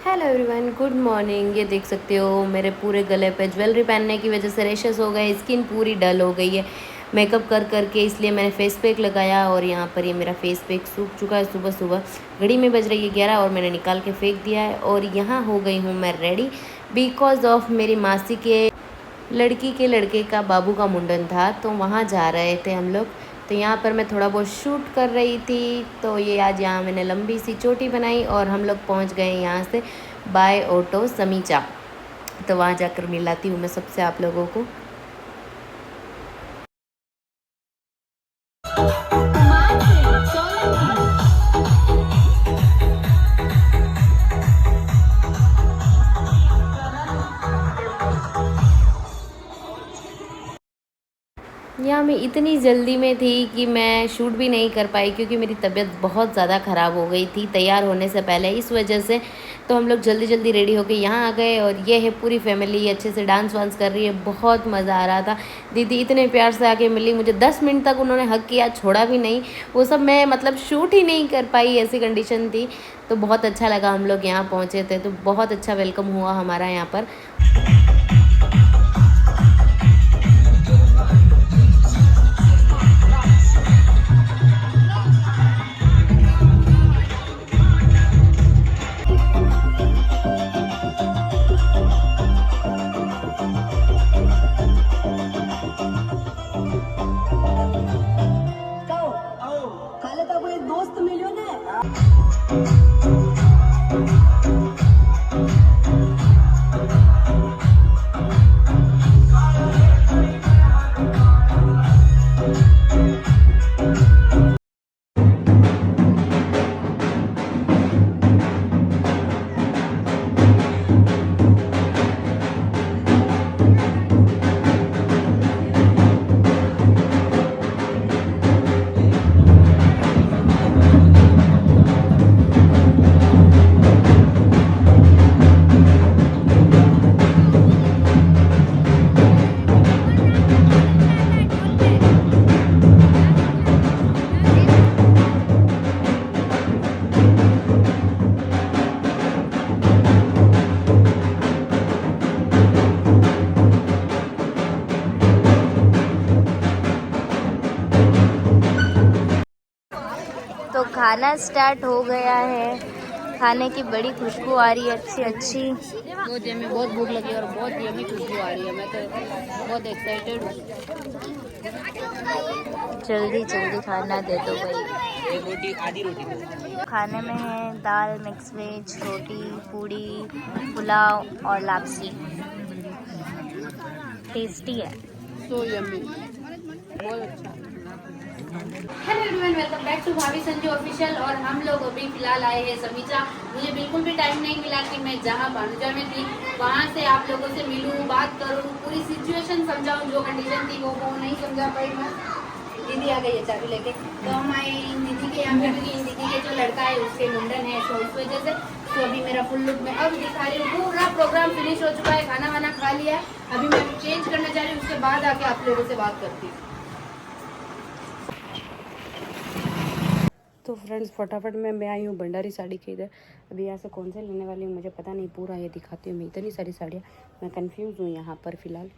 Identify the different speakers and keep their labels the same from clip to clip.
Speaker 1: Hello everyone, good morning. ये देख सकते हो मेरे पूरे गले पे ज्वेलरी पहनने की वजह से रेशेस हो गए, स्किन पूरी डल हो गई है मेकअप कर करके, इसलिए मैंने फेस पैक लगाया और यहाँ पर ये मेरा फेस पैक सूख चुका है। सुबह सुबह घड़ी में बज रही है 11 और मैंने निकाल के फेंक दिया है। और यहाँ हो गई हूँ मैं रेडी बिकॉज ऑफ मेरी मासी के लड़की के लड़के का बाबू का मुंडन था, तो वहाँ जा रहे थे हम लोग। तो यहाँ पर मैं थोड़ा बहुत शूट कर रही थी। तो ये आज यहाँ मैंने लंबी सी चोटी बनाई और हम लोग पहुँच गए यहाँ से बाय ऑटो समीचा। तो वहाँ जाकर मिलाती हूँ मैं सबसे आप लोगों को। यहाँ मैं इतनी जल्दी में थी कि मैं शूट भी नहीं कर पाई क्योंकि मेरी तबीयत बहुत ज़्यादा ख़राब हो गई थी तैयार होने से पहले, इस वजह से। तो हम लोग जल्दी जल्दी रेडी होके यहाँ आ गए और ये है पूरी फैमिली अच्छे से डांस वांस कर रही है। बहुत मज़ा आ रहा था। दीदी इतने प्यार से आके मिली मुझे, 10 मिनट तक उन्होंने हक किया, छोड़ा भी नहीं। वो सब मैं मतलब शूट ही नहीं कर पाई, ऐसी कंडीशन थी। तो बहुत अच्छा लगा, हम लोग यहाँ पहुँचे थे तो बहुत अच्छा वेलकम हुआ हमारा यहाँ पर।
Speaker 2: दोस्त मिलियो ने
Speaker 3: तो खाना स्टार्ट हो गया है। खाने की बड़ी खुशबू आ रही है, अच्छी अच्छी।
Speaker 1: मुझे में बहुत भूख लगी और बहुत यम्मी खुशबू आ रही है। मैं तो बहुत एक्साइटेड हूँ।
Speaker 3: जल्दी जल्दी खाना दे दो भाई।
Speaker 4: एक रोटी, आधी रोटी दो।
Speaker 3: खाने में है दाल, मिक्स वेज, रोटी, पूड़ी, पुलाव और लापसी। टेस्टी है।
Speaker 1: सो यम्मी, बहुत अच्छा। Hello everyone, welcome back to Bhabhi Sanju official. और हम लोग अभी फिलहाल आए हैं समीचा। मुझे बिल्कुल भी टाइम नहीं मिला कि मैं जहाँ भानुजा में थी वहाँ से आप लोगों से मिलूँ, बात करूँ, पूरी सिचुएशन समझाऊँ। जो कंडीशन थी वो नहीं समझा पाई मैं। दीदी आ गई है चाबी लेके। तो हम आए इन दीदी के यहाँ पे क्योंकि इन दीदी के जो लड़का है उसके मुंडन है, तो इस वजह से। तो अभी मेरा फुल लुक में अब दिखा रही हूँ। पूरा प्रोग्राम फिनिश हो चुका है, खाना वाना खा लिया है। अभी मैं चेंज करने जा रही हूँ, उसके बाद आके आप लोगों से बात करती हूँ। तो फ्रेंड्स फटाफट मैं आई हूँ भंडारी साड़ी के इधर। अभी यहाँ से कौन से लेने वाली हूँ मुझे पता नहीं, पूरा ये दिखाती हूँ मैं। इतनी सारी साड़ियाँ, मैं कंफ्यूज हूँ यहाँ पर फ़िलहाल।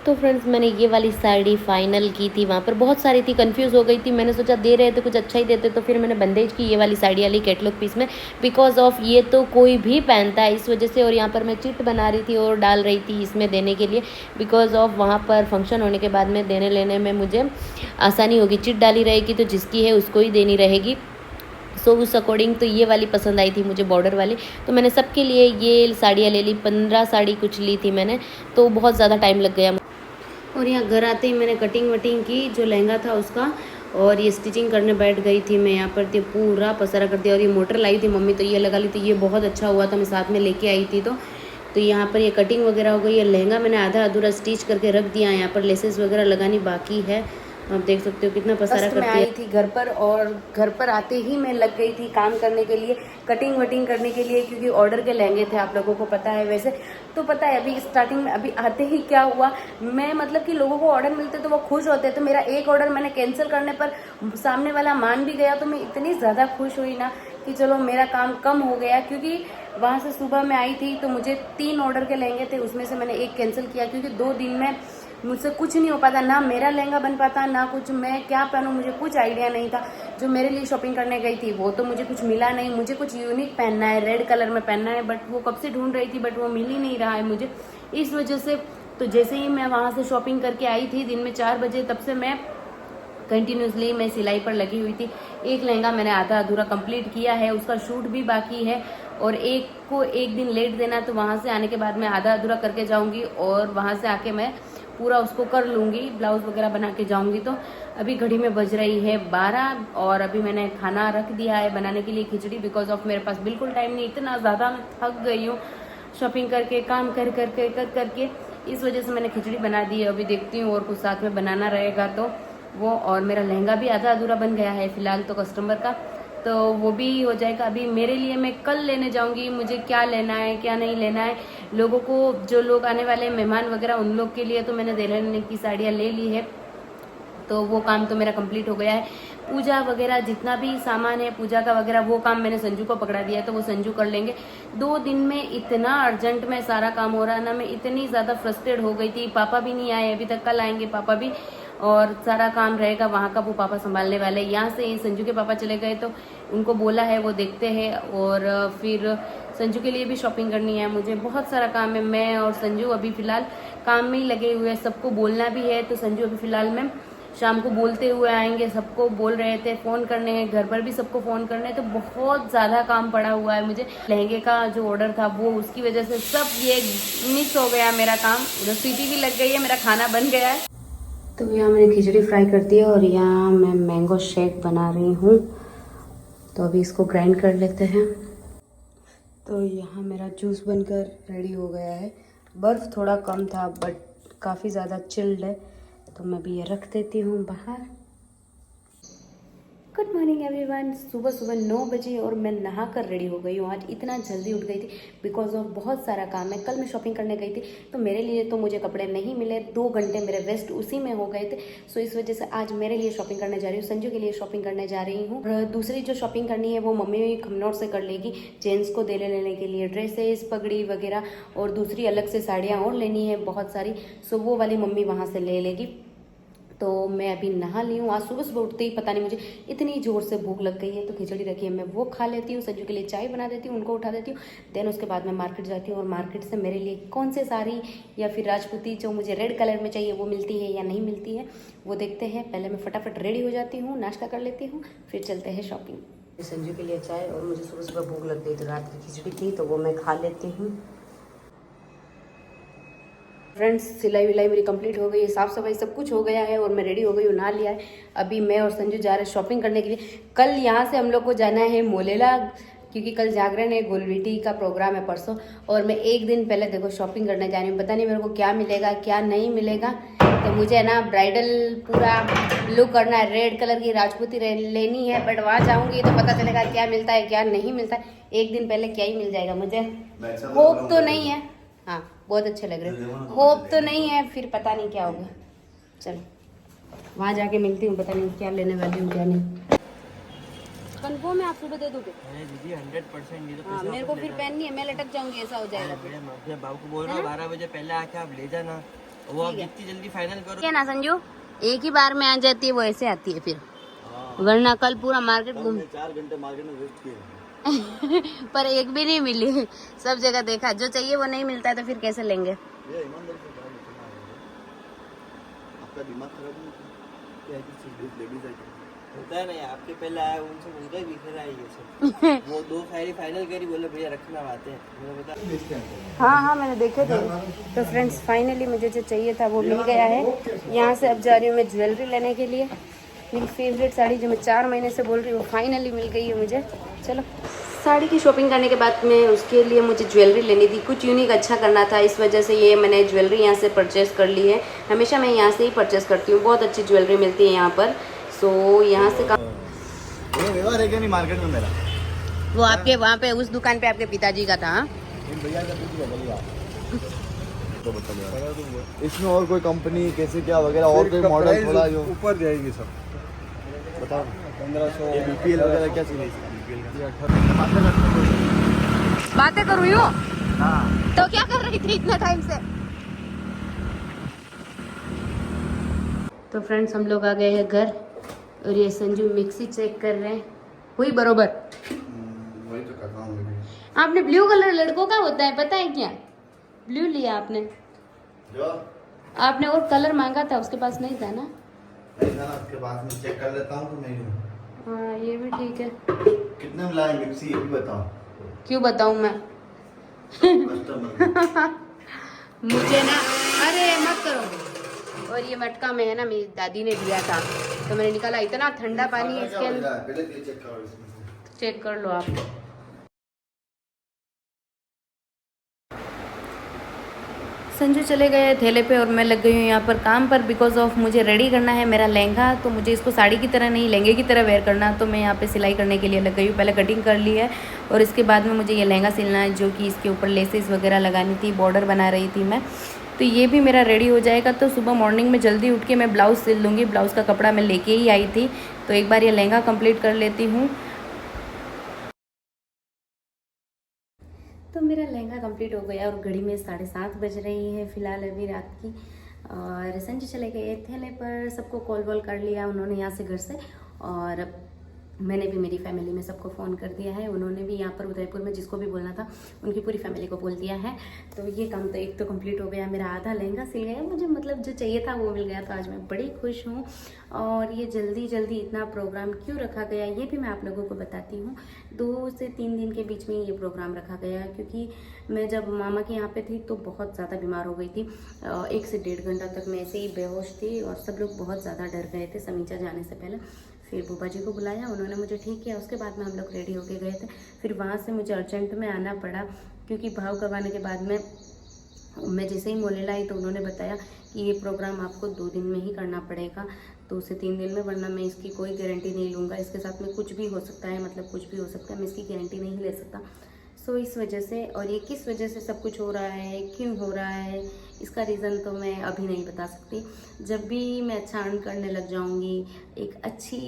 Speaker 1: तो फ्रेंड्स मैंने ये वाली साड़ी फाइनल की थी। वहाँ पर बहुत सारी थी, कंफ्यूज हो गई थी। मैंने सोचा दे रहे थे कुछ अच्छा ही देते, तो फिर मैंने बंदेज की ये वाली साड़ी वाली कैटलॉग पीस में, बिकॉज ऑफ ये तो कोई भी पहनता है इस वजह से। और यहाँ पर मैं चिट बना रही थी और डाल रही थी इसमें देने के लिए, बिकॉज ऑफ वहाँ पर फंक्शन होने के बाद में देने लेने में मुझे आसानी होगी। चिट डाली रहेगी तो जिसकी है उसको ही देनी रहेगी। सो उस अकॉर्डिंग तो ये वाली पसंद आई थी मुझे, बॉर्डर वाली। तो मैंने सबके लिए ये साड़ियाँ ले ली। 15 साड़ी कुछ ली थी मैंने, तो बहुत ज़्यादा टाइम लग गया। और यहाँ घर आते ही मैंने कटिंग वटिंग की जो लहंगा था उसका, और ये स्टिचिंग करने बैठ गई थी मैं यहाँ पर। तो पूरा पसारा कर दिया। और ये मोटर लाई थी मम्मी, तो ये लगा ली थी। ये बहुत अच्छा हुआ था, मैं साथ में लेके आई थी। तो यहाँ पर ये कटिंग वगैरह हो गई। ये लहंगा मैंने आधा अधूरा स्टिच करके रख दिया। यहाँ पर लेसेस वगैरह लगानी बाकी है। आप देख सकते हो कितना पसारा करती है। आई थी घर पर और घर पर आते ही मैं लग गई थी काम करने के लिए, कटिंग वटिंग करने के लिए, क्योंकि ऑर्डर के लहंगे थे, आप लोगों को पता है। वैसे तो पता है अभी स्टार्टिंग में अभी आते ही क्या हुआ, मैं मतलब कि लोगों को ऑर्डर मिलते तो वो खुश होते, तो मेरा एक ऑर्डर मैंने कैंसिल करने पर सामने वाला मान भी गया, तो मैं इतनी ज़्यादा खुश हुई ना कि चलो मेरा काम कम हो गया। क्योंकि वहाँ से सुबह मैं आई थी तो मुझे 3 ऑर्डर के लहंगे थे, उसमें से मैंने एक कैंसिल किया, क्योंकि 2 दिन में मुझसे कुछ नहीं हो पाता, ना मेरा लहंगा बन पाता, ना कुछ मैं क्या पहनूं, मुझे कुछ आइडिया नहीं था। जो मेरे लिए शॉपिंग करने गई थी वो तो मुझे कुछ मिला नहीं, मुझे कुछ यूनिक पहनना है, रेड कलर में पहनना है, बट वो कब से ढूंढ रही थी बट वो मिल ही नहीं रहा है मुझे, इस वजह से। तो जैसे ही मैं वहाँ से शॉपिंग करके आई थी दिन में 4 बजे, तब से मैं कंटिन्यूसली मैं सिलाई पर लगी हुई थी। एक लहंगा मैंने आधा अधूरा कंप्लीट किया है, उसका शूट भी बाकी है, और एक को एक दिन लेट देना, तो वहाँ से आने के बाद मैं आधा अधूरा करके जाऊँगी और वहाँ से आके मैं पूरा उसको कर लूँगी, ब्लाउज वगैरह बना के जाऊँगी। तो अभी घड़ी में बज रही है 12 और अभी मैंने खाना रख दिया है बनाने के लिए खिचड़ी, बिकॉज ऑफ मेरे पास बिल्कुल टाइम नहीं, इतना ज़्यादा मैं थक गई हूँ शॉपिंग करके, काम कर करके, इस वजह से मैंने खिचड़ी बना दी है। अभी देखती हूँ और कुछ साथ में बनाना रहेगा तो वो, और मेरा लहंगा भी आधा अधूरा बन गया है फिलहाल तो कस्टमर का, तो वो भी हो जाएगा। अभी मेरे लिए मैं कल लेने जाऊंगी, मुझे क्या लेना है क्या नहीं लेना है, लोगों को जो लोग आने वाले मेहमान वगैरह उन लोग के लिए तो मैंने दुल्हन की साड़ियाँ ले ली है, तो वो काम तो मेरा कंप्लीट हो गया है। पूजा वगैरह जितना भी सामान है पूजा का वगैरह, वो काम मैंने संजू को पकड़ा दिया है, तो वो संजू कर लेंगे। 2 दिन में इतना अर्जेंट में सारा काम हो रहा है ना, मैं इतनी ज़्यादा फ्रस्ट्रेट हो गई थी। पापा भी नहीं आए अभी तक, कल आएंगे पापा भी, और सारा काम रहेगा वहाँ का वो पापा संभालने वाले। यहाँ से संजू के पापा चले गए तो उनको बोला है वो देखते हैं, और फिर संजू के लिए भी शॉपिंग करनी है, मुझे बहुत सारा काम है। मैं और संजू अभी फ़िलहाल काम में ही लगे हुए हैं, सबको बोलना भी है, तो संजू अभी फ़िलहाल में शाम को बोलते हुए आएंगे, सबको बोल रहे थे, फ़ोन करने हैं, घर पर भी सबको फ़ोन करने हैं, तो बहुत ज़्यादा काम पड़ा हुआ है मुझे। लहंगे का जो ऑर्डर था वो उसकी वजह से सब ये मिस हो गया मेरा काम, उधर सीटी भी लग गई है, मेरा खाना बन गया है। तो यहाँ मैंने खिचड़ी फ्राई कर दी है और यहाँ मैं मैंगो शेक बना रही हूँ, तो अभी इसको ग्राइंड कर लेते हैं। तो यहाँ मेरा जूस बनकर रेडी हो गया है। बर्फ़ थोड़ा कम था बट काफ़ी ज़्यादा चिल्ड है, तो मैं भी ये रख देती हूँ बाहर। गुड मॉर्निंग एवरीवन, सुबह सुबह 9 बजे और मैं नहा कर रेडी हो गई हूँ। आज इतना जल्दी उठ गई थी बिकॉज ऑफ बहुत सारा काम है। कल मैं शॉपिंग करने गई थी तो मेरे लिए तो मुझे कपड़े नहीं मिले, 2 घंटे मेरे वेस्ट उसी में हो गए थे। सो इस वजह से आज मेरे लिए शॉपिंग करने जा रही हूँ, संजू के लिए शॉपिंग करने जा रही हूँ। और दूसरी जो शॉपिंग करनी है वो मम्मी खमनौर से कर लेगी, जेंट्स को दे लेने के लिए ड्रेसेस, पगड़ी वगैरह, और दूसरी अलग से साड़ियाँ और लेनी है बहुत सारी, सो वो वाली मम्मी वहाँ से ले लेगी। तो मैं अभी नहा ली हूँ। आज सुबह सुबह उठते ही पता नहीं मुझे इतनी ज़ोर से भूख लग गई है, तो खिचड़ी रखी है, मैं वो खा लेती हूँ, संजू के लिए चाय बना देती हूँ, उनको उठा देती हूँ। देन उसके बाद मैं मार्केट जाती हूँ और मार्केट से मेरे लिए कौन से साड़ी या फिर राजपूती जो मुझे रेड कलर में चाहिए वो मिलती है या नहीं मिलती है वो देखते हैं। पहले मैं फटाफट रेडी हो जाती हूँ, नाश्ता कर लेती हूँ, फिर चलते हैं शॉपिंग। संजू के लिए चाय, और मुझे सुबह सुबह भूख लग गई तो रात की खिचड़ी थी तो वो मैं खा लेती हूँ। फ्रेंड्स, सिलाई विलाई मेरी कंप्लीट हो गई है, साफ़ सफाई सब कुछ हो गया है और मैं रेडी हो गई हूँ, नहा लिया है। अभी मैं और संजू जा रहे हैं शॉपिंग करने के लिए। कल यहाँ से हम लोग को जाना है मोलेला, क्योंकि कल जागरण है, गोलबीटी का प्रोग्राम है परसों, और मैं एक दिन पहले देखो शॉपिंग करने जा रही हूँ। पता नहीं मेरे को क्या मिलेगा क्या नहीं मिलेगा, तो मुझे ना ब्राइडल पूरा लुक करना है, रेड कलर की राजपूती लेनी है, बट वहाँ जाऊँगी तो पता चलेगा क्या मिलता है क्या नहीं मिलता है। एक दिन पहले क्या ही मिल जाएगा मुझे, होप तो नहीं है। हाँ, बहुत अच्छे लग रहे हैं, होप तो नहीं है, फिर पता नहीं क्या होगा। चलो वहाँ जाके मिलती हूँ, पता नहीं क्या लेने वाली हूँ क्या नहीं। कन्फर्म है आप सुबह दे दोगे?
Speaker 4: दीदी 100%।
Speaker 1: हाँ, मेरे को फिर पहननी है, मैं लटक जाऊंगी, ऐसा हो जाएगा।
Speaker 4: मैं बाबू को बोल रहा हूँ 12 बजे पहले आके आप ले जाना, वो आप जितनी जल्दी फाइनल करो।
Speaker 1: क्या ना संजू, एक ही बार में आ जाती है वो, ऐसे आती है फिर, वरना कल पूरा मार्केट घूम
Speaker 5: 4 घंटे मार्केट में वेस्ट किए
Speaker 1: पर एक भी नहीं मिली, सब जगह देखा, जो चाहिए वो नहीं मिलता है तो फिर कैसे लेंगे।
Speaker 5: ये ईमानदारी से बात है, आपका दिमाग खराब नहीं क्या चीज लेडीज आइटम
Speaker 4: होता है नहीं, आपके पहले आया उनसे उनका ही बिखरा है ये सब। वो 2 साड़ी फाइनल करी, बोले भैया रखना बातें, मैंने बता।
Speaker 1: हाँ, मैंने देखे थे। तो फ्रेंड्स फाइनली मुझे जो चाहिए था वो मिल गया है। यहाँ से अब जा रही हूँ मैं ज्वेलरी लेने के लिए। मेरी फेवरेट साड़ी जो मैं 4 महीने से बोल रही हूँ फाइनली मिल गई है मुझे। चलो साड़ी की शॉपिंग करने के बाद में उसके लिए मुझे ज्वेलरी लेनी थी, कुछ यूनिक अच्छा करना था, इस वजह से ये मैंने ज्वेलरी यहाँ से परचेज़ कर ली है। हमेशा मैं यहाँ से ही परचेज़ करती हूँ, बहुत अच्छी ज्वेलरी मिलती है यहाँ पर। सो यहाँ से
Speaker 5: ये व्यवहार है क्या नहीं मार्केट में मेरा?
Speaker 1: वो आपके वहाँ पे उस दुकान पे आपके पिताजी का था।
Speaker 5: एक भैया का पूछ लिया तो बता दो इसमें और कोई कंपनी कैसे क्या वगैरह और कोई मॉडल थोड़ा जो
Speaker 6: ऊपर जाएगी सब।
Speaker 5: बताओ
Speaker 6: 1500
Speaker 5: बीपीएल वगैरह क्या चाहिए इसका?
Speaker 1: बातें करूँ यूँ
Speaker 5: हाँ
Speaker 1: तो क्या कर रही थी इतना टाइम से? तो फ्रेंड्स हम लोग आ गए हैं घर और ये संजू मिक्सी चेक कर रहे हैं, हुई बरोबर?
Speaker 5: वही तो कर रहा हूँ।
Speaker 1: आपने ब्लू कलर लड़कों का होता है पता है क्या? ब्लू लिया आपने,
Speaker 5: जो
Speaker 1: आपने और कलर मांगा था उसके पास नहीं था ना?
Speaker 5: नहीं था ना, उसके बाद में चेक कर लेता हूँ तो नहीं हूँ।
Speaker 1: हाँ ये भी ठीक है।
Speaker 5: कितने में लाए मिक्सी ये भी बताओ।
Speaker 1: क्यों बताऊँ मैं?
Speaker 5: कस्टमर
Speaker 1: मुझे ना, अरे मत करो। और ये मटका में है ना, मेरी दादी ने दिया था तो मैंने निकाला, इतना ठंडा पानी है इसके अंदर।
Speaker 5: पहले ये चेक करो इसमें से।
Speaker 1: चेक कर लो आप। संजू चले गए थैले पे और मैं लग गई हूँ यहाँ पर काम पर, बिकॉज ऑफ मुझे रेडी करना है मेरा लहंगा। तो मुझे इसको साड़ी की तरह नहीं लहंगे की तरह वेयर करना, तो मैं यहाँ पे सिलाई करने के लिए लग गई हूँ। पहले कटिंग कर ली है और इसके बाद में मुझे ये लहंगा सिलना है, जो कि इसके ऊपर लेसेस वगैरह लगानी थी, बॉर्डर बना रही थी मैं। तो ये भी मेरा रेडी हो जाएगा तो सुबह मॉर्निंग में जल्दी उठ के मैं ब्लाउज़ सिल लूँगी। ब्लाउज़ का कपड़ा मैं लेके ही आई थी, तो एक बार ये लहंगा कंप्लीट कर लेती हूँ। तो मेरा लहंगा कंप्लीट हो गया और घड़ी में 7:30 बज रही है फ़िलहाल अभी रात की। और संजू चले गए थैले पर, सबको कॉल वॉल कर लिया उन्होंने यहाँ से घर से, और मैंने भी मेरी फैमिली में सबको फ़ोन कर दिया है। उन्होंने भी यहाँ पर उदयपुर में जिसको भी बोलना था उनकी पूरी फैमिली को बोल दिया है। तो ये काम तो एक तो कंप्लीट हो गया, मेरा आधा लहंगा सिल गया, मुझे मतलब जो चाहिए था वो मिल गया। तो आज मैं बड़ी खुश हूँ। और ये जल्दी जल्दी इतना प्रोग्राम क्यों रखा गया ये भी मैं आप लोगों को बताती हूँ। 2 से 3 दिन के बीच में ये प्रोग्राम रखा गया, क्योंकि मैं जब मामा के यहाँ पे थी तो बहुत ज़्यादा बीमार हो गई थी। 1 से 1.5 घंटा तक मैं ऐसे ही बेहोश थी और सब लोग बहुत ज़्यादा डर गए थे समीचा जाने से पहले। फिर बुआ जी को बुलाया, उन्होंने मुझे ठीक किया, उसके बाद में हम लोग रेडी होके गए थे। फिर वहाँ से मुझे अर्जेंट में आना पड़ा, क्योंकि भाव करवाने के बाद में मैं जैसे ही मोले लाई तो उन्होंने बताया कि ये प्रोग्राम आपको 2 दिन में ही करना पड़ेगा, 2 से 3 दिन में, वरना मैं इसकी कोई गारंटी नहीं लूँगा। इसके साथ में कुछ भी हो सकता है, मतलब कुछ भी हो सकता है, मैं इसकी गारंटी नहीं ले सकता। सो इस वजह से, और ये किस वजह से सब कुछ हो रहा है, क्यों हो रहा है, इसका रीज़न तो मैं अभी नहीं बता सकती। जब भी मैं अच्छा अर्न करने लग जाऊंगी, एक अच्छी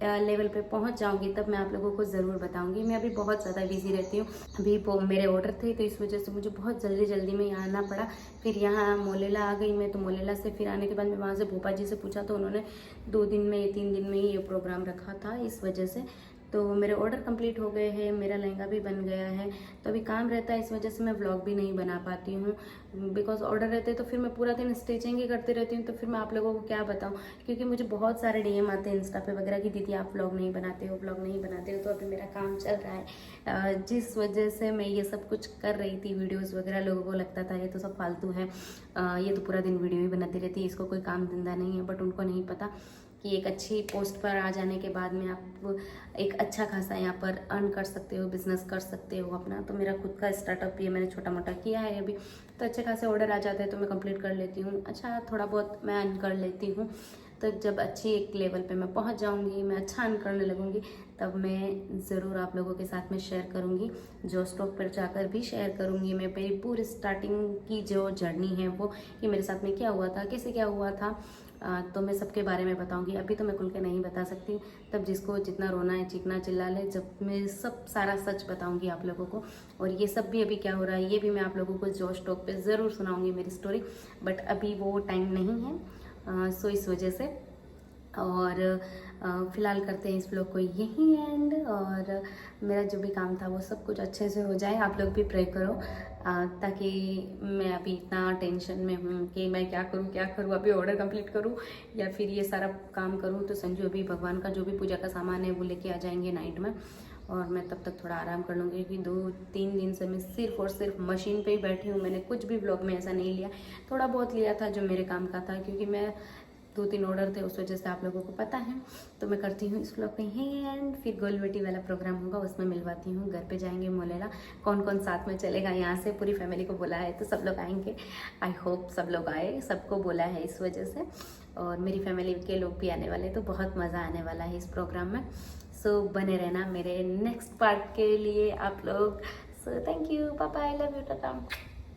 Speaker 1: लेवल पे पहुंच जाऊंगी, तब मैं आप लोगों को ज़रूर बताऊंगी। मैं अभी बहुत ज़्यादा बिजी रहती हूँ, अभी वो मेरे ऑर्डर थे तो इस वजह से मुझे बहुत जल्दी में यहाँ आना पड़ा। फिर यहाँ मोलेला आ गई मैं, तो मोलेला से फिर आने के बाद मैं वहाँ से भोपा जी से पूछा तो उन्होंने 2 दिन में 3 दिन में ही ये प्रोग्राम रखा था, इस वजह से। तो मेरे ऑर्डर कंप्लीट हो गए हैं, मेरा लहंगा भी बन गया है। तो अभी काम रहता है, इस वजह से मैं व्लॉग भी नहीं बना पाती हूँ, बिकॉज ऑर्डर रहते हैं तो फिर मैं पूरा दिन स्टिचिंग ही करती रहती हूँ। तो फिर मैं आप लोगों को क्या बताऊँ, क्योंकि मुझे बहुत सारे डीएम आते हैं इंस्टा पे वगैरह की, दीदी आप व्लॉग नहीं बनाते हो, व्लॉग नहीं बनाते हो। तो अभी मेरा काम चल रहा है, जिस वजह से मैं ये सब कुछ कर रही थी, वीडियोज़ वगैरह। लोगों को लगता था ये तो सब फालतू है, ये तो पूरा दिन वीडियो ही बनाती रहती है, इसको कोई काम धंधा नहीं है। बट उनको नहीं पता कि एक अच्छी पोस्ट पर आ जाने के बाद में आप एक अच्छा खासा यहाँ पर अर्न कर सकते हो, बिजनेस कर सकते हो अपना। तो मेरा खुद का स्टार्टअप ये मैंने छोटा मोटा किया है अभी, तो अच्छे खासे ऑर्डर आ जाते हैं तो मैं कंप्लीट कर लेती हूँ, अच्छा थोड़ा बहुत मैं अर्न कर लेती हूँ। तो जब अच्छी एक लेवल पे मैं पहुँच जाऊँगी, मैं अच्छा अर्न करने लगूँगी, तब मैं ज़रूर आप लोगों के साथ में शेयर करूँगी। जो स्टॉक पर जाकर भी शेयर करूँगी मैं मेरी पूरी स्टार्टिंग की जो जर्नी है वो, कि मेरे साथ में क्या हुआ था, कैसे क्या हुआ था, तो मैं सबके बारे में बताऊंगी। अभी तो मैं खुल के नहीं बता सकती, तब जिसको जितना रोना है चीखना चिल्ला ले, जब मैं सब सारा सच बताऊंगी आप लोगों को। और ये सब भी अभी क्या हो रहा है ये भी मैं आप लोगों को जो स्टॉक पे ज़रूर सुनाऊंगी मेरी स्टोरी, बट अभी वो टाइम नहीं है। सो इस वजह से, और फ़िलहाल करते हैं इस ब्लॉग को यहीं एंड। और मेरा जो भी काम था वो सब कुछ अच्छे से हो जाए, आप लोग भी प्रे करो, ताकि मैं अभी इतना टेंशन में हूँ कि मैं क्या करूँ, अभी ऑर्डर कंप्लीट करूँ या फिर ये सारा काम करूँ। तो संजू अभी भगवान का जो भी पूजा का सामान है वो लेके आ जाएंगे नाइट में, और मैं तब तक थोड़ा आराम कर लूँगी, क्योंकि 2-3 दिन से मैं सिर्फ और सिर्फ मशीन पे ही बैठी हूँ। मैंने कुछ भी ब्लॉग में ऐसा नहीं लिया, थोड़ा बहुत लिया था जो मेरे काम का था, क्योंकि मैं
Speaker 6: 2-3 ऑर्डर थे, उस वजह से आप लोगों को पता है। तो मैं करती हूँ इस व्लॉग पे ही एंड फिर गोलबेटी वाला प्रोग्राम होगा, उसमें मिलवाती हूँ। घर पे जाएंगे मोलेला, कौन कौन साथ में चलेगा, यहाँ से पूरी फैमिली को बोला है तो सब लोग आएंगे। आई होप सब लोग आए, सबको बोला है इस वजह से, और मेरी फैमिली के लोग भी आने वाले, तो बहुत मज़ा आने वाला है इस प्रोग्राम में। सो बने रहना मेरे नेक्स्ट पार्ट के लिए आप लोग। सो थैंक यू, पापा, आई लव यू, टाटा।